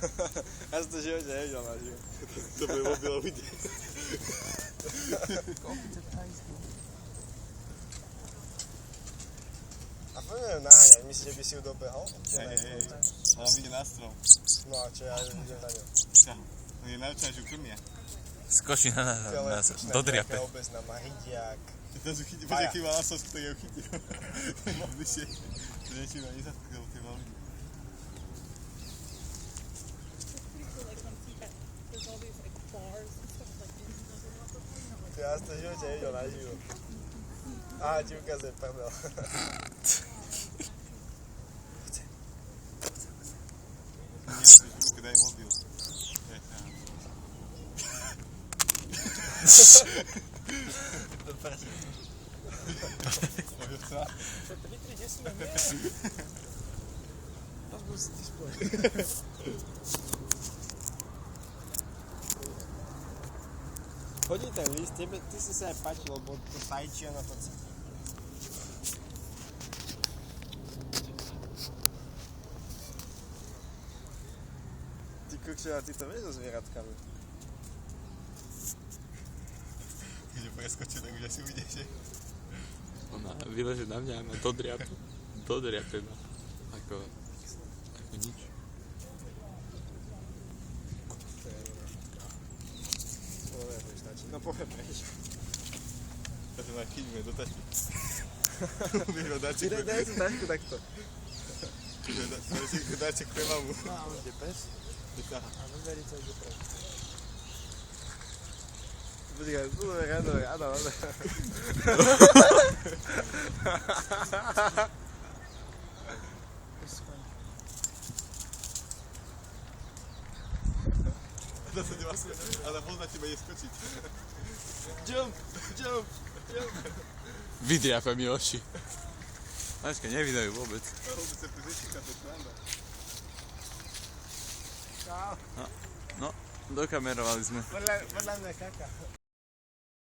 Ja som to v živote nevidel na živo. To bude mobilový deň. A poďme ju naháňať, myslíš, že by si ju dobehol? Hej. Ona ide na strom. No a čo, ja idem za ňou. On je naučená, že krmia. Skočí na nás, dodriape. Nejaká obecná mahydiak. To sú chytí, počkaj, aký má asosť, ktorý ju chytil. Mám bližšie. To niečo ma nezatknul, tie malý. Ja som to v živote nevidel na živo. Aha, ti ukazujem, prdel. Daj mobil. To prečo. Môžu sa? To 3, 10 nie. Pozbudil si ty spoj. Chodí ten list, ty si sa aj páčil, lebo to fajčí a na to cíti. Ty kokšo, a ty to vieš so zvieratkami. Keď ho preskočí, tak už asi uvidíš, že? Ona vyleže na mňa a ma dodriape. Dodriape ma. Ako nič. No poviem prečo. Ja to ma chyťme do tačky. Budeš ho dáček. Daj si tašku takto. Dáček pre mamu. No a on ide pes. A vyberica ide preč. Počkaj, áno. Zase nemá smiať, ale pozná teba je skočiť. Jump. Vydriape mi oči. Mačka, nevydajú vôbec. Vôbec sa tu zečíka, to je pravda. Čau. No, dokamerovali sme. Podľa mňa kaká.